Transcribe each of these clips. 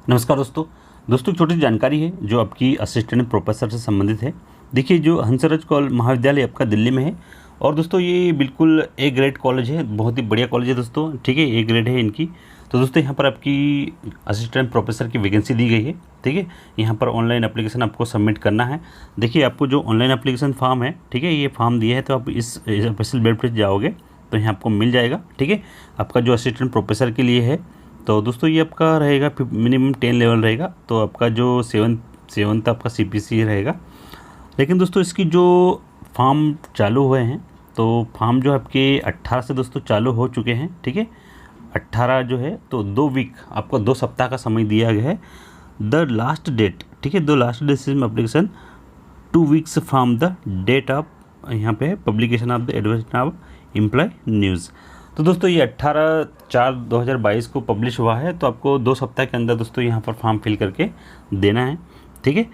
नमस्कार दोस्तों। एक छोटी सी जानकारी है जो आपकी असिस्टेंट प्रोफेसर से संबंधित है। देखिए, जो हंसराज महाविद्यालय आपका दिल्ली में है और दोस्तों ये बिल्कुल ए ग्रेड कॉलेज है, बहुत ही बढ़िया कॉलेज है दोस्तों। ठीक है, ए ग्रेड है इनकी। तो दोस्तों यहाँ पर आपकी असिस्टेंट प्रोफेसर की वैकेंसी दी गई है। ठीक है, यहाँ पर ऑनलाइन एप्लीकेशन आपको सबमिट करना है। देखिए, आपको जो ऑनलाइन एप्लीकेशन फॉर्म है, ठीक है, ये फॉर्म दिया है तो आप इस ऑफिशियल वेबसाइट जाओगे तो यहाँ आपको मिल जाएगा। ठीक है, आपका जो असिस्टेंट प्रोफेसर के लिए है तो दोस्तों ये आपका रहेगा मिनिमम 10 लेवल रहेगा। तो आपका जो सेवन्थ आपका CPC रहेगा। लेकिन दोस्तों इसकी जो फॉर्म चालू हुए हैं तो फॉर्म जो आपके 18 से दोस्तों चालू हो चुके हैं। ठीक है, 18 जो है तो 2 वीक आपको 2 सप्ताह का समय दिया गया है। द लास्ट डेट, ठीक है, the last date application 2 weeks from the date of यहाँ पे publication of the advertisement of employ news. तो दोस्तों ये 18/4/2022 को पब्लिश हुआ है। तो आपको 2 सप्ताह के अंदर दोस्तों यहाँ पर फॉर्म फिल करके देना है। ठीक है,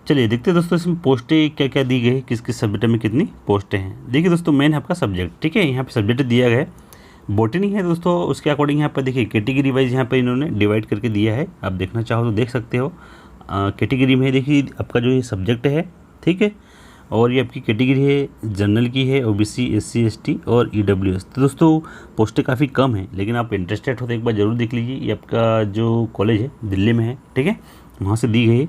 चलिए देखते हैं दोस्तों इसमें पोस्टें क्या क्या दी गई, किस किस सब्जेक्ट में कितनी पोस्टें हैं। देखिए दोस्तों, मेन है आपका सब्जेक्ट। ठीक है, यहाँ पे सब्जेक्ट दिया गया है, बॉटनी है दोस्तों। उसके अकॉर्डिंग यहाँ पर देखिए कैटेगरी वाइज यहाँ पर इन्होंने डिवाइड करके दिया है। आप देखना चाहो तो देख सकते हो। कैटेगरी में देखिए आपका जो ये सब्जेक्ट है, ठीक है, और ये आपकी कैटेगरी है जनरल की है, OBC SC ST और EWS। तो दोस्तों पोस्टें काफ़ी कम है, लेकिन आप इंटरेस्टेड हो तो एक बार ज़रूर देख लीजिए। ये आपका जो कॉलेज है दिल्ली में है, ठीक है, वहाँ से दी गई है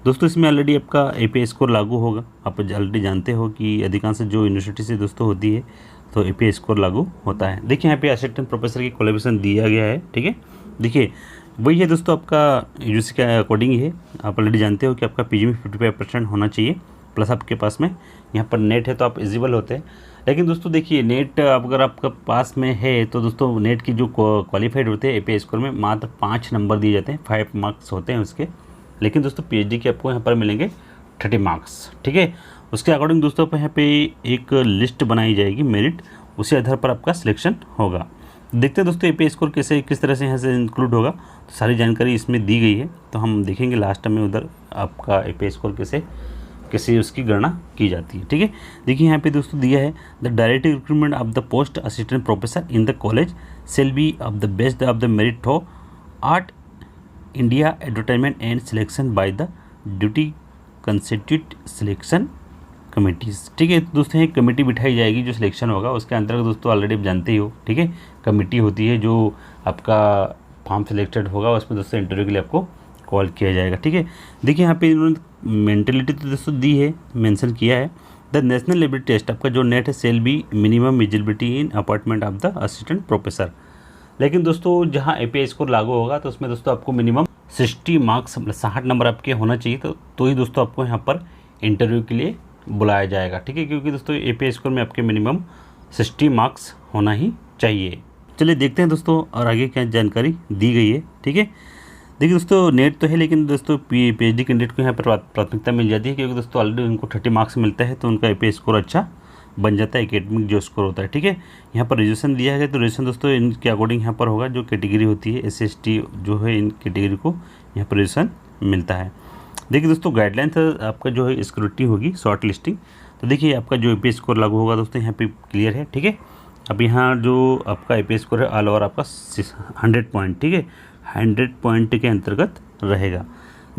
दोस्तों। इसमें ऑलरेडी आपका API स्कोर लागू होगा। आप ऑलरेडी जानते हो कि अधिकांश जो यूनिवर्सिटी से दोस्तों होती है तो API स्कोर लागू होता है। देखिए यहाँ पे असिस्टेंट प्रोफेसर की क्वालिफिकेशन दिया गया है। ठीक है, देखिए वही है दोस्तों, आपका UGC के अकॉर्डिंग ही है। आप ऑलरेडी जानते हो कि आपका PG में 55% होना चाहिए, प्लस आपके पास में यहाँ पर नेट है तो आप एलिजिबल होते हैं। लेकिन दोस्तों देखिए, नेट अगर आपका पास में है तो दोस्तों नेट की जो क्वालिफाइड होते हैं API स्कोर में मात्र 5 नंबर दिए जाते हैं, 5 मार्क्स होते हैं उसके। लेकिन दोस्तों PhD के आपको यहाँ पर मिलेंगे 30 मार्क्स। ठीक है, उसके अकॉर्डिंग दोस्तों यहाँ पे एक लिस्ट बनाई जाएगी मेरिट, उसी आधार पर आपका सिलेक्शन होगा। देखते हैं दोस्तों API स्कोर किस तरह से यहाँ से इंक्लूड होगा। तो सारी जानकारी इसमें दी गई है, तो हम देखेंगे लास्ट में उधर आपका API स्कोर कैसे उसकी गणना की जाती है। ठीक है, देखिए यहाँ पे दोस्तों दिया है the direct recruitment of the post assistant professor in the college shall be of the best of the merit for art India advertisement and selection by the duty constitute selection committees. ठीक है, दोस्तों एक committee बिठाई जाएगी जो selection होगा उसके अंतर्गत। दोस्तों ऑलरेडी आप जानते ही हो, ठीक है, कमेटी होती है जो आपका फॉर्म सिलेक्टेड होगा, उसमें दोस्तों इंटरव्यू के लिए आपको कॉल किया जाएगा। ठीक है, देखिए यहाँ पे इन्होंने मेंटेलिटी तो दोस्तों दी है, मेंशन किया है द नेशनल एलिजिबिलिटी टेस्ट आपका जो नेट है shall be minimum eligibility in appointment of the assistant professor. लेकिन दोस्तों जहाँ API स्कोर लागू होगा तो उसमें दोस्तों आपको मिनिमम 60 मार्क्स 60 नंबर आपके होना चाहिए। तो ही दोस्तों आपको यहाँ पर इंटरव्यू के लिए बुलाया जाएगा। ठीक है, क्योंकि दोस्तों API स्कोर में आपके मिनिमम 60 मार्क्स होना ही चाहिए। चलिए देखते हैं दोस्तों और आगे क्या जानकारी दी गई है। ठीक है, देखिए दोस्तों नेट तो है, लेकिन दोस्तों PhD कैंडिडेट को यहाँ पर प्राथमिकता मिल जाती है, क्योंकि दोस्तों ऑलरेडी उनको 30 मार्क्स मिलता है तो उनका API स्कोर अच्छा बन जाता है, एकेडमिक जो स्कोर होता है। ठीक है, यहाँ पर रिजर्वेशन दिया है तो रिजर्वेशन दोस्तों इनके अकॉर्डिंग यहाँ पर होगा। जो कैटेगरी होती है SC ST जो है, इन कैटेगरी को यहाँ पर रिजर्वेशन मिलता है। देखिए दोस्तों गाइडलाइन आपका जो है स्क्रूटनी होगी, शॉर्ट लिस्टिंग। तो देखिए आपका जो API स्कोर लागू होगा दोस्तों यहाँ पे क्लियर है। ठीक है, अब यहाँ जो आपका API स्कोर है ऑल ओवर आपका 100 पॉइंट, ठीक है, 100 पॉइंट के अंतर्गत रहेगा।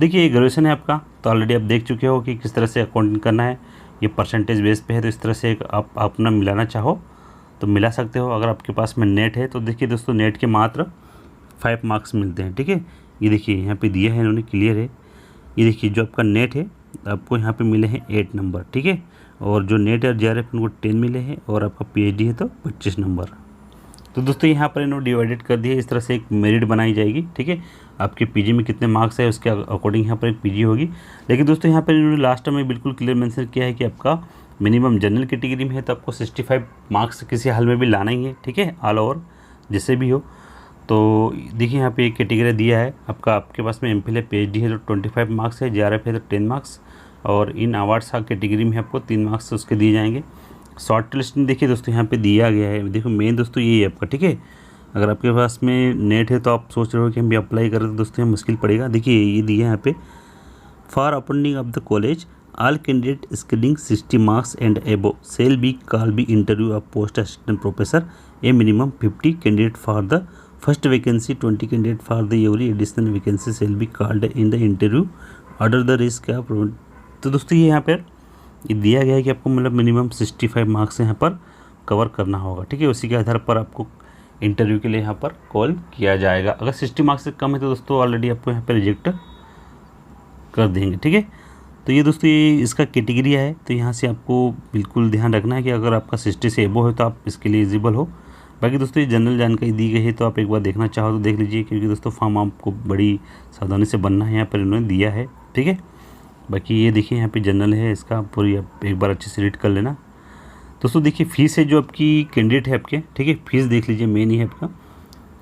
देखिए ये ग्रेजुएशन है आपका, तो ऑलरेडी आप देख चुके हो कि किस तरह से अकाउंटिंग करना है। ये परसेंटेज बेस पे है, तो इस तरह से आप अपना मिलाना चाहो तो मिला सकते हो। अगर आपके पास में नेट है तो देखिए दोस्तों नेट के मात्र 5 मार्क्स मिलते हैं। ठीक है, ये देखिए यहाँ पे दिया है इन्होंने, क्लियर है। ये देखिए जो आपका नेट है आपको यहाँ पे मिले हैं 8 नंबर। ठीक है, और जो नेट है JRF उनको 10 मिले हैं, और आपका PhD है तो 25 नंबर। तो दोस्तों यहाँ पर इन्होंने डिवाइडेड कर दिया, इस तरह से एक मेरिट बनाई जाएगी। ठीक है, आपके PG में कितने मार्क्स है उसके अकॉर्डिंग यहाँ पर एक PG होगी। लेकिन दोस्तों यहाँ पर इन्होंने लास्ट में बिल्कुल क्लियर मेंशन किया है कि आपका मिनिमम जनरल कैटेगरी में है तो आपको 65 मार्क्स किसी हाल में भी लाना ही है। ठीक है, ऑल ओवर जिससे भी हो। तो देखिए यहाँ पे एक कैटेगरी दिया है आपके पास में MPhil है, PhD है तो 25 मार्क्स है, JRF है तो 10 मार्क्स, और इन अवार्ड्स का कैटेगरी में आपको 3 मार्क्स उसके दिए जाएंगे। शॉर्ट लिस्ट देखिए दोस्तों यहाँ पे दिया गया है। देखो मेन दोस्तों यही है आपका। ठीक है, अगर आपके पास में नेट है तो आप सोच रहे हो कि हम भी अप्लाई करें तो दोस्तों यहाँ मुश्किल पड़ेगा। देखिए ये दिया है यहाँ पे for appointing of the college all candidate skilling 60 marks and above shall be call be interview of post assistant professor a minimum 50 candidate for the first vacancy 20 candidate for the every additional vacancy shall be called in the interview order the risk of. तो दोस्तों ये यहाँ पर ये दिया गया है कि आपको मतलब मिनिमम 65 मार्क्स यहाँ पर कवर करना होगा, ठीक है। उसी के आधार पर आपको इंटरव्यू के लिए यहाँ पर कॉल किया जाएगा। अगर 60 मार्क्स से कम है तो दोस्तों ऑलरेडी आपको यहाँ पर रिजेक्ट कर देंगे, ठीक है। तो ये दोस्तों ये इसका कैटेगरी है, तो यहाँ से आपको बिल्कुल ध्यान रखना है कि अगर आपका 60 से एबो है तो आप इसके लिए एलिजिबल हो। बाकी दोस्तों ये जनरल जानकारी दी गई है, तो आप एक बार देखना चाहो तो देख लीजिए, क्योंकि दोस्तों फॉर्म आपको बड़ी सावधानी से बनना है, यहाँ पर इन्होंने दिया है, ठीक है। बाकी ये देखिए यहाँ पे जनरल है, इसका पूरी आप एक बार अच्छे से रीड कर लेना। दोस्तों देखिए फीस है जो आपकी कैंडिडेट है आपके, ठीक है, फीस देख लीजिए, मेन ही है आपका।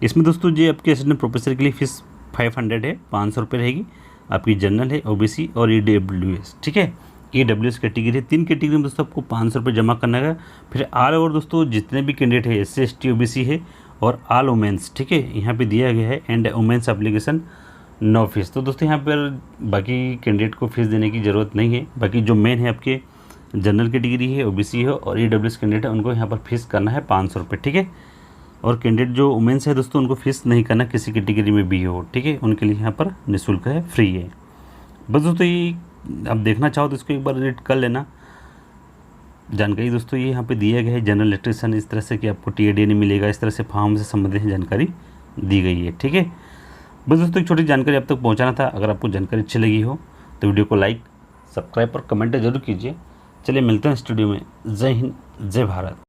इसमें दोस्तों जो आपके असिस्टेंट प्रोफेसर के लिए फ़ीस 500 है, 500 रुपये रहेगी। आपकी जनरल है, ओबीसी और ईडब्ल्यूएस, ठीक है। ईडब्ल्यूएस कैटेगरी है, 3 कैटेगरी में दोस्तों आपको 500 रुपये जमा करना है। फिर ऑल ओवर दोस्तों जितने भी कैंडिडेट है, SC ST OBC है और ऑल वुमेंस, ठीक है, यहाँ पे दिया गया है। And women's application no fees. तो दोस्तों यहाँ पर बाकी कैंडिडेट को फीस देने की ज़रूरत नहीं है। बाकी जो मेन है आपके जनरल कैटेगरी है, ओबीसी है और ईडब्ल्यूएस कैंडिडेट है, उनको यहाँ पर फीस करना है 500 रुपये, ठीक है। और कैंडिडेट जो वुमेंस है दोस्तों उनको फीस नहीं करना, किसी कैटेगरी में भी हो, ठीक है, उनके लिए यहाँ पर निःशुल्क है, फ्री है। बस दोस्तों ये आप देखना चाहो तो इसको एक बार रीड कर लेना। जानकारी दोस्तों ये यहाँ पे दिया गया है जनरल इलेक्ट्रिशियन, इस तरह से कि आपको TAD नहीं मिलेगा, इस तरह से फॉर्म से संबंधित जानकारी दी गई है, ठीक है। बस दोस्तों एक छोटी जानकारी आप तक पहुँचाना था। अगर आपको जानकारी अच्छी लगी हो तो वीडियो को लाइक, सब्सक्राइब और कमेंट जरूर कीजिए। चलिए मिलते हैं स्टूडियो में। जय हिंद, जय भारत।